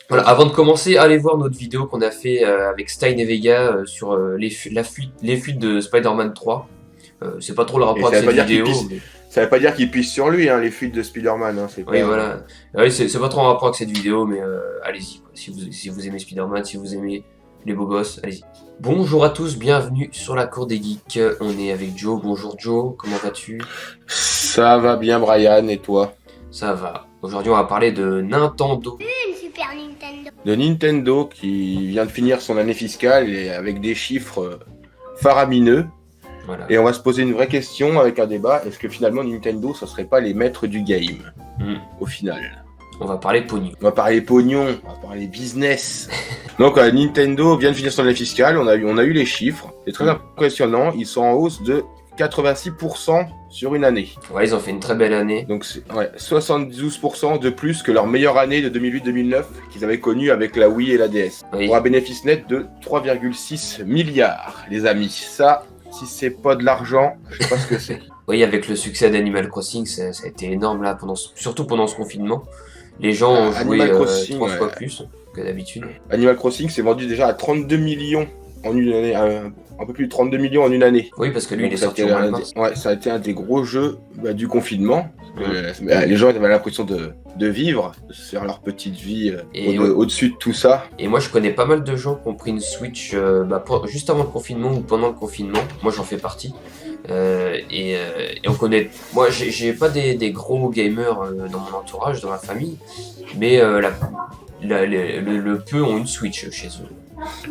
Voilà, avant de commencer, allez voir notre vidéo qu'on a fait avec Stein et Vega sur les fuites de Spider-Man 3. C'est pas trop le Et rapport ça avec veut cette pas dire qu'il vidéo, pisse. mais Ça veut pas dire qu'il pisse sur lui, hein, les fuites de Spider-Man. Hein, c'est oui, pas. voilà. Oui, c'est pas trop en rapport avec cette vidéo, mais allez-y, quoi. Si vous aimez Spider-Man, si vous aimez les beaux gosses, allez-y. Bonjour à tous, bienvenue sur la cour des geeks. On est avec Joe. Bonjour Joe, comment vas-tu? Ça va bien, Brian, et toi? Ça va. Aujourd'hui, on va parler de Nintendo. Une Super Nintendo. De Nintendo qui vient de finir son année fiscale et avec des chiffres faramineux. Voilà. Et on va se poser une vraie question avec un débat. Est-ce que finalement Nintendo, ça serait pas les maîtres du game au final? On va parler pognon. On va parler pognon, on va parler business. Donc Nintendo vient de finir son année fiscale, on a eu les chiffres. C'est très impressionnant, ils sont en hausse de 86% sur une année. Ouais, ils ont fait une très belle année. Donc c'est 72% de plus que leur meilleure année de 2008-2009 qu'ils avaient connue avec la Wii et la DS. Oui. Pour un bénéfice net de 3,6 milliards, les amis. Ça, si c'est pas de l'argent, je sais pas ce que c'est. Oui, avec le succès d'Animal Crossing, ça a été énorme là, surtout pendant ce confinement. Les gens ont joué Animal Crossing, 3 fois plus que d'habitude. Animal Crossing s'est vendu déjà à 32 millions en une année, un peu plus de 32 millions en une année. Oui, parce que lui, Donc il est ça a sorti été au mois de un mars. ouais, ça a été un des gros jeux du confinement. Les gens avaient l'impression de vivre, de se faire leur petite vie Et au-dessus de tout ça. Et moi, je connais pas mal de gens qui ont pris une Switch juste avant le confinement ou pendant le confinement. Moi, j'en fais partie. Et on connaît. Moi, j'ai pas des gros gamers dans mon entourage, dans ma famille, mais le peu ont une Switch chez eux.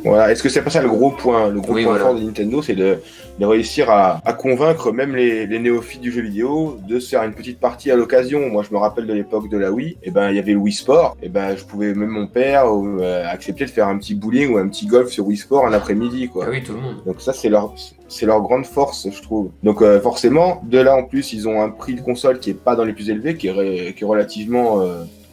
Voilà. Est-ce que c'est pas ça le gros point? Le gros Oui, point voilà. fort de Nintendo, c'est de réussir à convaincre même les néophytes du jeu vidéo de se faire une petite partie à l'occasion. Moi, je me rappelle de l'époque de la Wii, et ben il y avait le Wii Sport, et ben je pouvais, même mon père, accepter de faire un petit bowling ou un petit golf sur Wii Sport un après-midi, quoi. Ah oui, tout le monde. Donc ça, c'est leur grande force, je trouve. Donc forcément, de là en plus, ils ont un prix de console qui est pas dans les plus élevés, qui est relativement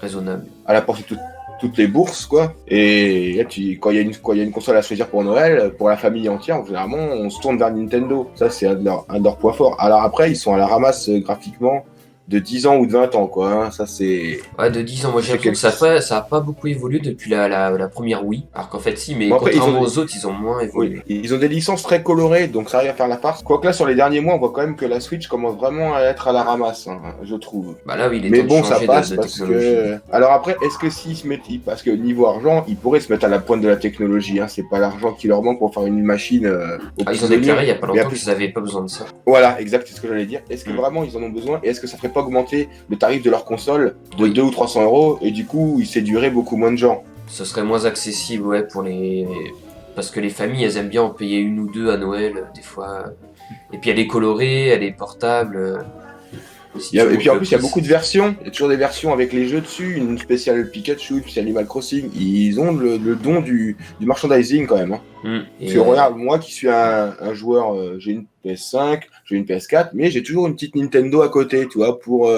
Raisonnable. à la portée de toutes les bourses, quoi. Et là, quand il y a une console à choisir pour Noël, pour la famille entière, généralement, on se tourne vers Nintendo. Ça, c'est un de leurs points forts. Alors après, ils sont à la ramasse graphiquement de 10 ans ou de 20 ans, quoi. Hein. Ça, c'est... Ouais, de 10 ans. Moi, j'ai l'impression que ça a pas beaucoup évolué depuis la première Wii. Alors qu'en fait, si, mais Bon, après, contrairement aux autres, ils ont moins évolué. Oui, ils ont des licences très colorées, donc ça arrive à faire la farce. Quoique là, sur les derniers mois, on voit quand même que la Switch commence vraiment à être à la ramasse, hein, je trouve. Bah là, oui, il est Mais temps bon, de ça changer passe de parce technologie. que... Alors après, est-ce que s'ils se mettent... Parce que niveau argent, ils pourraient se mettre à la pointe de la technologie. Hein. C'est pas l'argent qui leur manque pour faire une machine au Ils ont prisonnier. déclaré il y a pas Mais longtemps après- qu'ils avaient pas besoin de ça. Voilà, exact, c'est ce que j'allais dire. Est-ce que Mm. vraiment ils en ont besoin? Et est-ce que ça ferait pas augmenter le tarif de leur console de Oui. 200 ou 300 euros? Et du coup, il séduirait beaucoup moins de gens. Ce serait moins accessible, ouais, pour les. Parce que les familles, elles aiment bien en payer une ou deux à Noël, des fois. Et puis elle est colorée, elle est portable. Et puis en plus, il y a beaucoup de versions. Il y a toujours des versions avec les jeux dessus. Une spéciale Pikachu, une spéciale Animal Crossing. Ils ont le don du merchandising quand même. Hein. Et, Parce que regarde, moi qui suis un joueur, j'ai une PS5, j'ai une PS4, mais j'ai toujours une petite Nintendo à côté, tu vois, pour Oui,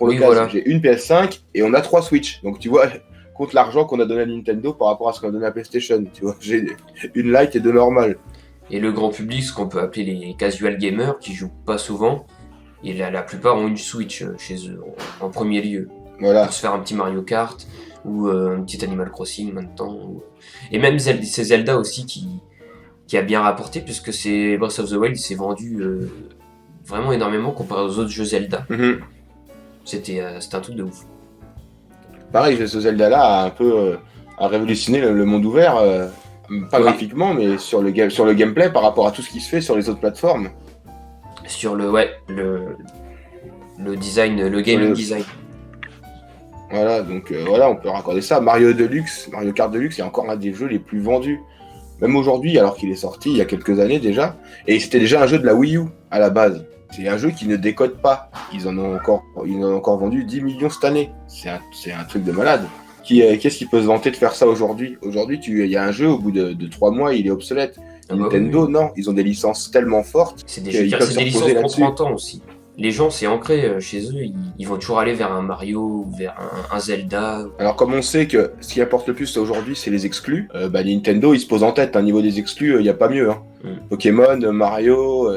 l'occasion. voilà. J'ai une PS5 et on a 3 Switch. Donc tu vois, compte l'argent qu'on a donné à Nintendo par rapport à ce qu'on a donné à PlayStation. Tu vois, j'ai une Lite et deux normales. et le grand public, ce qu'on peut appeler les casual gamers, qui jouent pas souvent, et la plupart ont une Switch chez eux, en premier lieu. Voilà. Pour se faire un petit Mario Kart, ou un petit Animal Crossing maintenant. Et même c'est Zelda aussi qui a bien rapporté, puisque c'est Breath of the Wild s'est vendu vraiment énormément comparé aux autres jeux Zelda. Mhm. C'était un truc de ouf. Pareil, ce Zelda-là a un peu a révolutionné le monde ouvert, pas Oui. graphiquement, mais sur le gameplay par rapport à tout ce qui se fait sur les autres plateformes. Sur le design, le gaming le- design. Voilà, donc voilà, on peut raccorder ça. Mario Kart Deluxe, c'est encore un des jeux les plus vendus. Même aujourd'hui, alors qu'il est sorti il y a quelques années déjà. Et c'était déjà un jeu de la Wii U à la base. C'est un jeu qui ne décode pas. Ils en ont encore vendu 10 millions cette année. C'est un truc de malade. Qu'est-ce qui peut se vanter de faire ça aujourd'hui? Aujourd'hui, il y a un jeu, au bout de 3 mois, il est obsolète. Ah bah Nintendo, oui. non, ils ont des licences tellement fortes. C'est des qu'ils jeux peuvent c'est se des licences reposer pour là-dessus. 30 ans aussi. Les gens, c'est ancré chez eux, ils vont toujours aller vers un Mario ou vers un Zelda. Alors comme on sait que ce qui importe le plus aujourd'hui c'est les exclus, Nintendo il se pose en tête, hein, niveau des exclus, il n'y a pas mieux. Hein. Pokémon, Mario,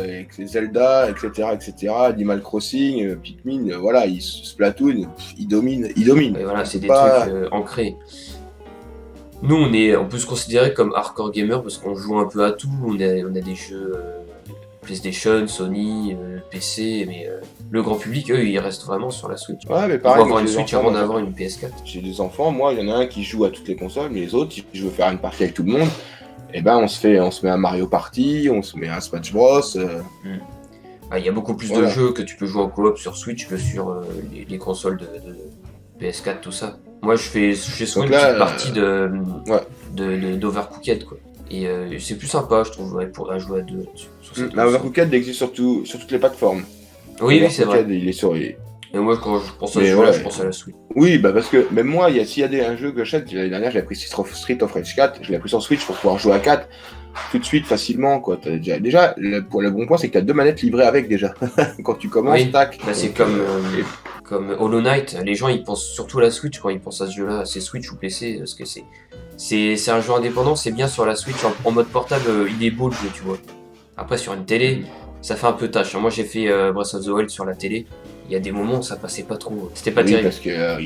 Zelda, etc. Animal Crossing, Pikmin, voilà, Splatoon, ils dominent. Et voilà, c'est des Pas- trucs ancrés. Nous, on peut se considérer comme hardcore gamer parce qu'on joue un peu à tout. On a des jeux PlayStation, Sony, PC, mais le grand public, eux, ils restent vraiment sur la Switch. Ouais, mais Ils vont pareil, moi avoir j'ai une des Switch enfants, avant moi, d'avoir une PS4. j'ai des enfants, moi il y en a un qui joue à toutes les consoles, mais les autres, si je veux faire une partie avec tout le monde, et ben on se met un Mario Party, on se met un Smash Bros. Mm. Ah, il y a beaucoup plus de Voilà. jeux que tu peux jouer en coop sur Switch que sur les consoles de PS4, tout ça. Moi, je fais souvent Donc une là, petite partie ouais. d'Overcooked, quoi. Et c'est plus sympa, je trouve, ouais, pour jouer à deux sur cette La console. Overcooked existe surtout sur toutes les plateformes. Oui, c'est vrai. Overcooked, il est sur. Et moi, quand je pense à Mais ce jeu-là, ouais. je pense à la Switch. Oui, bah parce que même moi, s'il y a un jeu que j'achète, l'année dernière, j'ai pris Street of Rage 4, je l'ai pris sur Switch pour pouvoir jouer à 4 tout de suite facilement, quoi. Déjà le bon point, c'est que tu as 2 manettes livrées avec déjà. Quand tu commences, Oui, tac. bah, c'est Donc, comme Hollow Knight. Les gens, ils pensent surtout à la Switch quand ils pensent à ce jeu-là. C'est Switch ou PC, parce que c'est un jeu indépendant, c'est bien sur la Switch. En mode portable, il est beau le jeu, tu vois. Après, sur une télé, ça fait un peu tâche. Moi, j'ai fait Breath of the Wild sur la télé. Il y a des moments où ça passait pas trop. C'était pas oui, terrible. parce que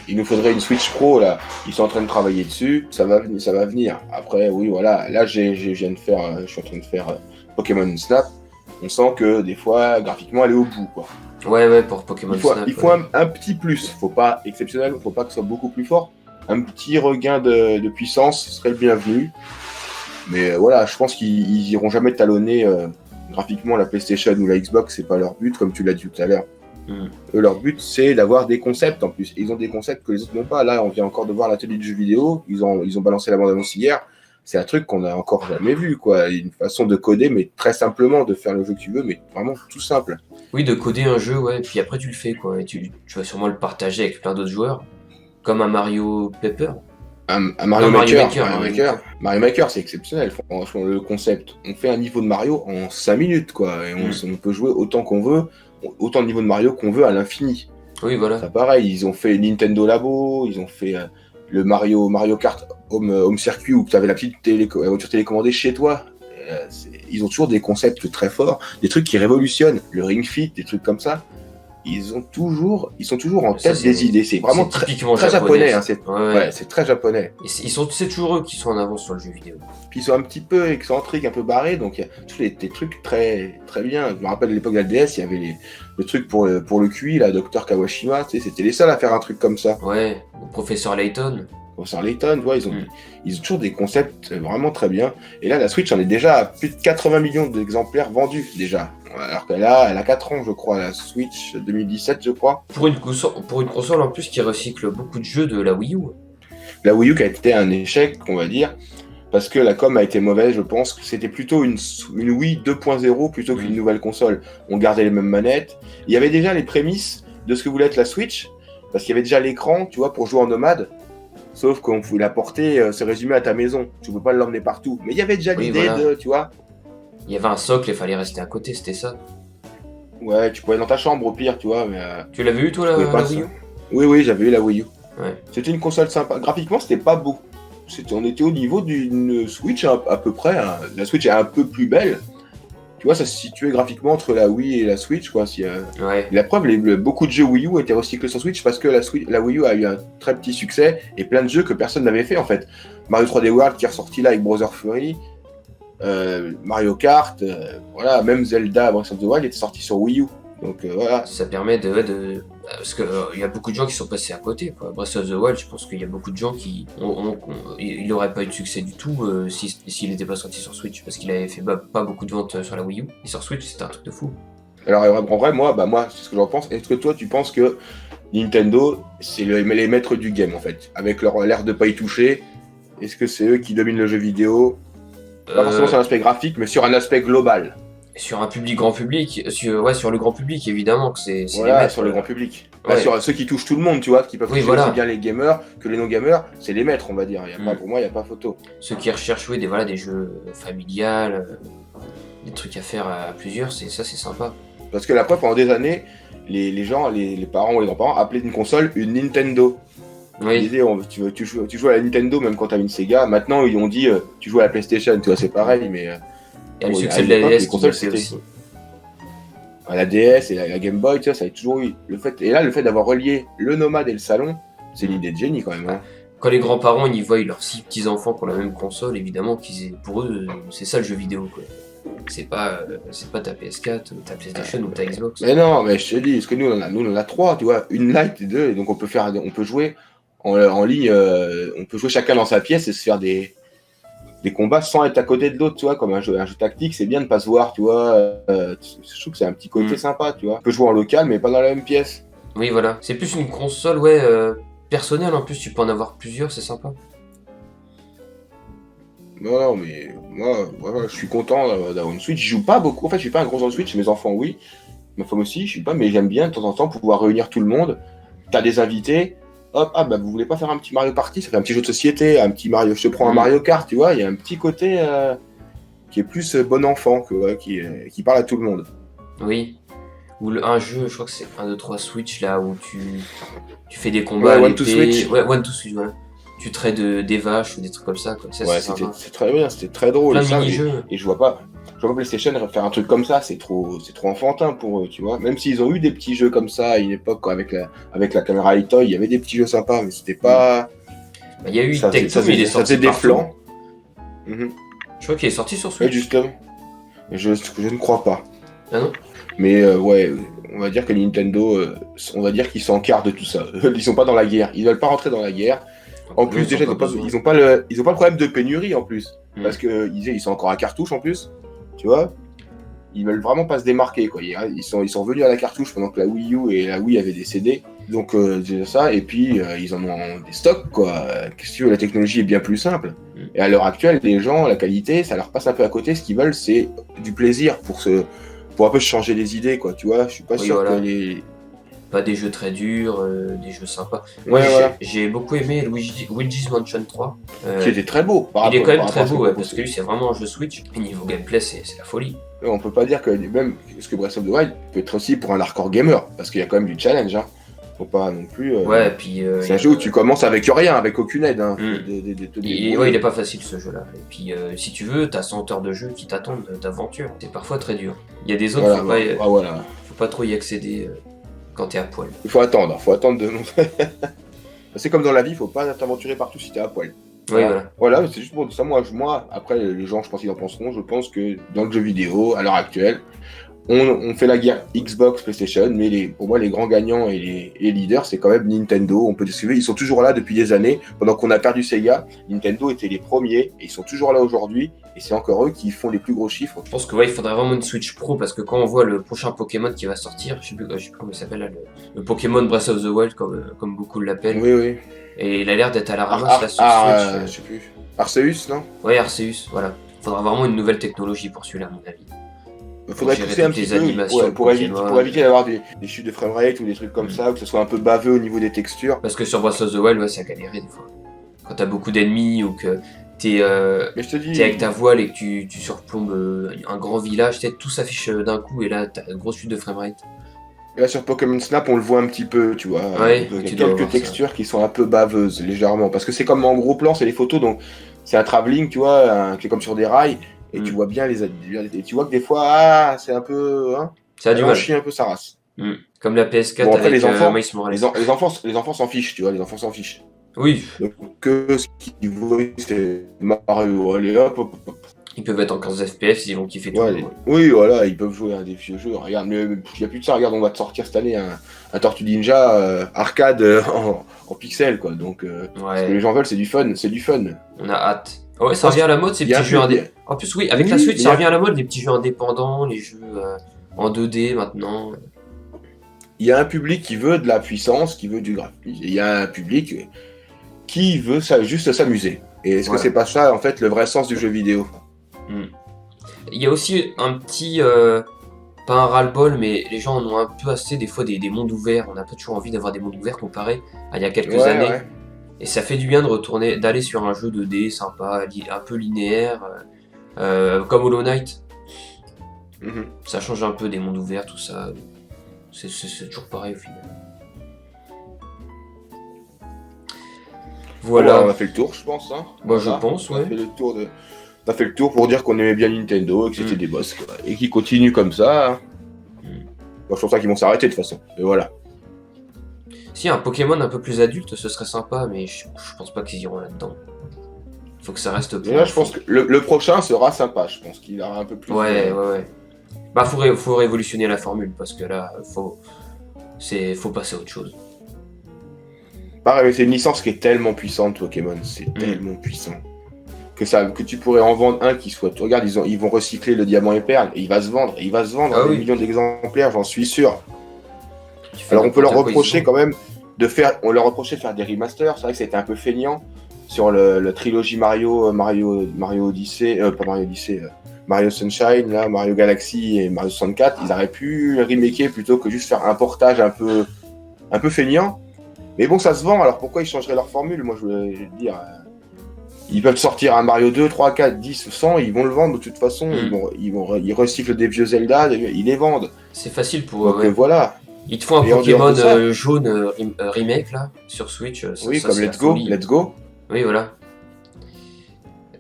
il nous faudrait une Switch Pro là. Ils sont en train de travailler dessus. Ça va venir. Après, oui, voilà. Là, je suis en train de faire Pokémon Snap. On sent que des fois, graphiquement, elle est au bout, quoi. Ouais, pour Pokémon Snap. Il faut un petit plus. Faut pas exceptionnel. Faut pas que ce soit beaucoup plus fort. Un petit regain de puissance serait le bienvenu. Mais voilà, je pense qu'ils iront jamais talonner graphiquement la PlayStation ou la Xbox. C'est pas leur but, comme tu l'as dit tout à l'heure. Eux, leur but, c'est d'avoir des concepts en plus. Ils ont des concepts que les autres n'ont pas. Là, on vient encore de voir l'atelier de jeux vidéo. Ils ont balancé la bande-annonce hier. C'est un truc qu'on a encore jamais vu, quoi. Une façon de coder, mais très simplement, de faire le jeu que tu veux, mais vraiment tout simple. Oui, de coder un jeu, ouais, puis après tu le fais, quoi. Et tu vas sûrement le partager avec plein d'autres joueurs. Comme un Mario Paper. Un Mario Maker, Mario Maker, c'est exceptionnel. Franchement, le concept. On fait un niveau de Mario en 5 minutes, quoi. Et on peut jouer autant qu'on veut, autant de niveaux de Mario qu'on veut à l'infini. Oui, voilà. Ça, pareil, ils ont fait Nintendo Labo, ils ont fait le Mario Kart Home Circuit où tu avais la petite voiture télécommandée chez toi. Ils ont toujours des concepts très forts, des trucs qui révolutionnent. Le Ring Fit, des trucs comme ça. Ils sont toujours en tête des idées. C'est vraiment très japonais. Hein, c'est très japonais. C'est toujours eux qui sont en avance sur le jeu vidéo. Puis ils sont un petit peu excentriques, un peu barrés, donc il y a tous des trucs très, très bien. Je me rappelle à l'époque de la DS, il y avait le truc pour le QI, la Dr Kawashima, tu sais, c'était les seuls à faire un truc comme ça. Ouais, le professeur Layton. Professeur Layton, tu vois, ils ont toujours des concepts vraiment très bien. Et là, la Switch en est déjà à plus de 80 millions d'exemplaires vendus, déjà. Alors qu'elle a 4 ans, je crois, la Switch 2017, je crois. Pour une console en plus qui recycle beaucoup de jeux de la Wii U. La Wii U qui a été un échec, on va dire, parce que la com a été mauvaise, je pense. C'était plutôt une Wii 2.0 plutôt qu'une nouvelle console. On gardait les mêmes manettes. Il y avait déjà les prémices de ce que voulait être la Switch, parce qu'il y avait déjà l'écran, tu vois, pour jouer en nomade. Sauf qu'on pouvait la porter, se résumer à ta maison. Tu ne peux pas l'emmener partout. Mais il y avait déjà l'idée de, tu vois. Il y avait un socle et il fallait rester à côté, c'était ça. Ouais, tu pouvais aller dans ta chambre au pire, tu vois. Mais, tu l'avais eu toi la Wii U ? Oui, j'avais eu la Wii U. Ouais. C'était une console sympa. Graphiquement, c'était pas beau. On était au niveau d'une Switch à peu près. Hein. La Switch est un peu plus belle. Tu vois, ça se situait graphiquement entre la Wii et la Switch, quoi. Ouais. La preuve, beaucoup de jeux Wii U étaient recyclés sur Switch parce que la Wii U a eu un très petit succès et plein de jeux que personne n'avait fait en fait. Mario 3D World qui est ressorti là avec Bowser Fury, Mario Kart, voilà, même Zelda Breath of the Wild était sorti sur Wii U. Donc voilà. Ça permet parce que il y a beaucoup de gens qui sont passés à côté, quoi. Breath of the Wild, je pense qu'il y a beaucoup de gens qui il n'aurait pas eu de succès du tout s'il n'était pas sorti sur Switch, parce qu'il avait fait pas beaucoup de ventes sur la Wii U. Et sur Switch, c'était un truc de fou. Alors en vrai, moi, c'est ce que j'en pense. Est-ce que toi, tu penses que Nintendo, c'est les maîtres du game en fait, avec l'air de pas y toucher? Est-ce que c'est eux qui dominent le jeu vidéo? Pas forcément sur l'aspect graphique, mais sur un aspect global. Sur un grand public, sur le grand public évidemment que c'est voilà, les maîtres, sur le grand public. Ouais. Sur ceux qui touchent tout le monde, tu vois, qui peuvent toucher aussi bien les gamers que les non-gamers, c'est les maîtres, on va dire. Pour moi, il n'y a pas photo. Ceux qui recherchent des jeux familiales, des trucs à faire à plusieurs, c'est sympa. Parce que la preuve, pendant des années, les gens, les parents ou les grands-parents appelaient une console une Nintendo. Oui. Ils disaient, tu joues à la Nintendo même quand tu as une Sega. Maintenant, ils ont dit, tu joues à la PlayStation, tu vois, c'est pareil, mais... Il y a le succès de la DS qui a fait aussi. La DS et la Game Boy, tu vois, ça a toujours eu le fait. Et là, le fait d'avoir relié le nomade et le salon, c'est une idée de génie quand même. Hein. quand les grands-parents ils voient leurs 6 petits-enfants qui ont la même console, évidemment, pour eux, c'est ça le jeu vidéo, quoi. C'est pas ta PS4, ou ta PlayStation ou ta Xbox. Mais non, mais je te dis, parce que nous on en a 3, tu vois, une Lite et 2, et donc on peut jouer en ligne, on peut jouer chacun dans sa pièce et se faire des combats sans être à côté de l'autre, tu vois, comme un jeu tactique, c'est bien de pas se voir, tu vois. Je trouve que c'est un petit côté sympa, tu vois. On peut jouer en local, mais pas dans la même pièce. Oui, voilà. C'est plus une console, ouais, personnelle en plus, tu peux en avoir plusieurs, c'est sympa. Non, mais moi, voilà, je suis content d'avoir une Switch. Je joue pas beaucoup, en fait, je suis pas un gros joueur de Switch, mes enfants, oui. Ma femme aussi, je suis pas, mais j'aime bien de temps en temps pouvoir réunir tout le monde. T'as des invités. Hop, ah bah vous voulez pas faire un petit Mario Party, ça fait un petit jeu de société, un petit Mario, je te prends un Mario Kart, tu vois, il y a un petit côté qui est plus bon enfant, qui parle à tout le monde. Oui. Ou un jeu, je crois que c'est 1, 2, 3 Switch là où tu fais des combats. Ouais, One to Switch. Ouais, One to Switch, voilà. Tu traites des vaches ou des trucs comme ça, quoi. Ça, ouais, c'est très bien, c'était très drôle. Plein de mini-jeux. Et je vois pas PlayStation faire un truc comme ça, c'est trop enfantin pour eux, tu vois. Même s'ils ont eu des petits jeux comme ça à une époque, quoi, avec la caméra Itoy, il y avait des petits jeux sympas, mais c'était pas. Il y a eu ça, Tecto, mais il est sorti. Ça faisait des flancs. Je crois qu'il est sorti sur Switch. Ouais, justement. Je ne crois pas. Ah non? Mais ouais, on va dire que Nintendo, on va dire qu'ils s'encartent de tout ça. Ils sont pas dans la guerre, ils veulent pas rentrer dans la guerre. En plus, déjà, ils ont pas le problème de pénurie en plus. Parce qu'ils sont encore à cartouche en plus. Tu vois, ils veulent vraiment pas se démarquer, quoi. Ils sont venus à la cartouche pendant que la Wii U et la Wii avaient des CD. Donc, c'est ça. Et puis, ils en ont des stocks, quoi. Qu'est-ce que tu veux, la technologie est bien plus simple. Et à l'heure actuelle, les gens, la qualité, ça leur passe un peu à côté. Ce qu'ils veulent, c'est du plaisir pour un peu changer les idées, quoi. Tu vois, je suis pas sûr que les. Pas des jeux très durs, des jeux sympas. Moi, j'ai beaucoup aimé Luigi's Mansion 3. Qui était très beau. Il est quand même très beau, parce que lui, c'est vraiment un jeu Switch. Et niveau gameplay, c'est la folie. On peut pas dire que même parce que Breath of the Wild peut être aussi pour un hardcore gamer, parce qu'il y a quand même du challenge. Hein. Faut pas non plus. Ouais, puis. C'est un jeu où tu commences avec rien, avec aucune aide. Hein. Il est pas facile ce jeu-là. Et puis, si tu veux, t'as 100 heures de jeu qui t'attendent d'aventure. C'est parfois très dur. Il y a des zones, faut pas trop y accéder. Quand t'es à poil. Il faut attendre de. C'est comme dans la vie, faut pas t'aventurer partout si t'es à poil. Oui, voilà. C'est juste pour ça. Moi, après, les gens, je pense qu'ils en penseront. Je pense que dans le jeu vidéo, à l'heure actuelle, on fait la guerre Xbox, PlayStation, mais pour moi, les grands gagnants et les leaders, c'est quand même Nintendo. On peut suivre. Ils sont toujours là depuis des années. Pendant qu'on a perdu Sega, Nintendo était les premiers et ils sont toujours là aujourd'hui. Et c'est encore eux qui font les plus gros chiffres. Je pense que il faudrait vraiment une Switch Pro parce que quand on voit le prochain Pokémon qui va sortir, je sais plus comment il s'appelle là, le Pokémon Breath of the Wild comme beaucoup l'appellent. Oui. Et il a l'air d'être à la ramasse là sur Switch. Je sais plus. Arceus, non? Ouais, Arceus, voilà. Il faudra vraiment une nouvelle technologie pour celui-là, à mon avis. Il faudrait pousser un petit peu pour éviter d'avoir des chutes de framerate ou des trucs comme ça, ou que ce soit un peu baveux au niveau des textures. Parce que sur Breath of the Wild, ça a galéré des fois. Quand t'as beaucoup d'ennemis ou que t'es avec ta voile et que tu surplombes un grand village, tout s'affiche d'un coup et là t'as une grosse chute de framerate. Et là sur Pokémon Snap on le voit un petit peu, tu vois. Ouais, il y a quelques textures qui sont un peu baveuses, légèrement. Parce que c'est comme en gros plan, c'est les photos, donc c'est un travelling, tu vois, qui est comme sur des rails, et tu vois bien et tu vois que des fois, c'est un peu. Hein, ça a du mal. Chie un peu sa race. Comme la PS4 bon, après, avec les enfants, Miles Morales. Les enfants s'en fichent, tu vois, les enfants s'en fichent. Oui. Donc, ce qu'ils voient, c'est Mario, allez hop. Ils peuvent être en 15 FPS, ils vont kiffer tout. Oui, voilà, ils peuvent jouer à des vieux jeux. Regarde, mais il n'y a plus de ça. Regarde, on va te sortir cette année un Tortue Ninja arcade en pixels, quoi. Donc, ce que les gens veulent, c'est du fun. On a hâte. Ouais, ça revient à la mode, ces petits jeux indépendants. En plus, oui, avec la Switch, ça revient à la mode, les petits jeux indépendants, les jeux en 2D maintenant. Il y a un public qui veut de la puissance, qui veut du graphisme. Il y a un public qui veut juste s'amuser. Et est-ce que c'est pas ça, en fait, le vrai sens du jeu vidéo? Il y a aussi un petit, pas un ras-le-bol, mais les gens en ont un peu assez des fois des mondes ouverts. On n'a pas toujours envie d'avoir des mondes ouverts comparé à il y a quelques années. Ouais. Et ça fait du bien d'aller sur un jeu 2D sympa, un peu linéaire, comme Hollow Knight. Ça change un peu des mondes ouverts, tout ça. C'est toujours pareil au final. Voilà. On a fait le tour, je pense. Hein. Je pense, ouais. On a fait le tour pour dire qu'on aimait bien Nintendo, que c'était des boss, quoi, et qu'ils continuent comme ça. Hein. Je pense pas qu'ils vont s'arrêter de toute façon. Et voilà. Si, un Pokémon un peu plus adulte, ce serait sympa, mais je pense pas qu'ils iront là-dedans. Faut que ça reste Mais pour là, je enfants. pense que le prochain sera sympa. Je pense qu'il aura un peu plus. Ouais. Bah, faut révolutionner la formule, parce que là, faut passer à autre chose. Pareil, mais c'est une licence qui est tellement puissante, Pokémon. C'est tellement puissant. Que tu pourrais en vendre un qui soit. Regarde, ils vont recycler le diamant et perle, et il va se vendre. Et il va se vendre à des millions d'exemplaires, j'en suis sûr. Alors, on peut leur reprocher quand même on leur reprochait de faire des remasters. C'est vrai que c'était un peu feignant sur le trilogie Mario Odyssey, pas Mario Odyssey, Mario Sunshine, là, Mario Galaxy et Mario 64. Ils auraient pu remaker plutôt que juste faire un portage un peu feignant. Mais bon, ça se vend, alors pourquoi ils changeraient leur formule? Moi, je voulais dire, ils peuvent sortir un Mario 2, 3, 4, 10, 100, ils vont le vendre de toute façon. Ils recyclent des vieux Zelda, ils les vendent. C'est facile pour Donc voilà. Ils te font un Pokémon jaune remake là sur Switch. Oui, comme Let's Go. Oui, voilà.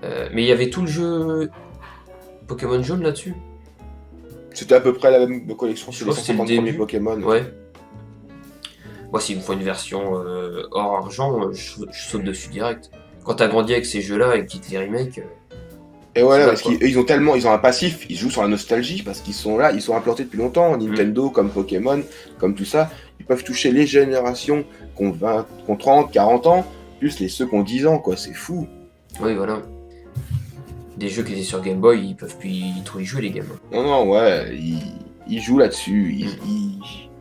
Mais il y avait tout le jeu Pokémon jaune là-dessus. C'était à peu près la même collection Je sur les crois que c'est 150 le premiers début. Pokémon. Ouais. Moi, s'ils me font une version hors argent, je saute dessus direct. Quand t'as grandi avec ces jeux-là et qu'ils te les remake. Et voilà, parce qu'ils ont un passif, ils jouent sur la nostalgie parce qu'ils sont là, ils sont implantés depuis longtemps. Nintendo, comme Pokémon, comme tout ça, ils peuvent toucher les générations qui ont 30, 40 ans, plus ceux qui ont 10 ans, quoi, c'est fou. Oui, voilà. Des jeux qui étaient sur Game Boy, ils peuvent plus trop y jouer, les gamins. Non, ouais, ils jouent là-dessus,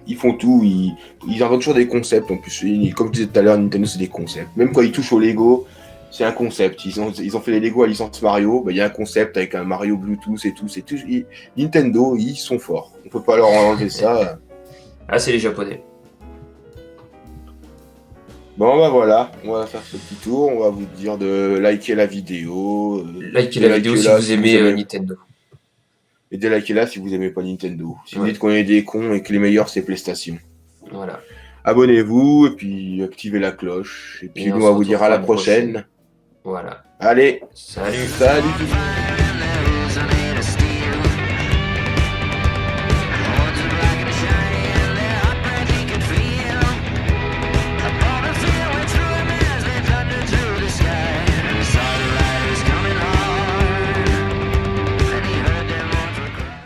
ils font tout, ils inventent toujours des concepts. En plus, comme je disais tout à l'heure, Nintendo, c'est des concepts. Même quand ils touchent au Lego, c'est un concept. Ils ont fait les Lego à licence Mario, il y a un concept avec un Mario Bluetooth et tout. Nintendo, ils sont forts. On peut pas leur enlever ça. Ah, c'est les Japonais. Bon, bah voilà, on va faire ce petit tour. On va vous dire de liker la vidéo. Likez la vidéo si vous aimez Nintendo. Et de liker là si vous aimez pas Nintendo. Si vous dites qu'on est des cons et que les meilleurs c'est PlayStation. Voilà. Abonnez-vous et puis activez la cloche. Et puis nous on va vous dire à la prochaine. Voilà. Allez. Salut. Salut.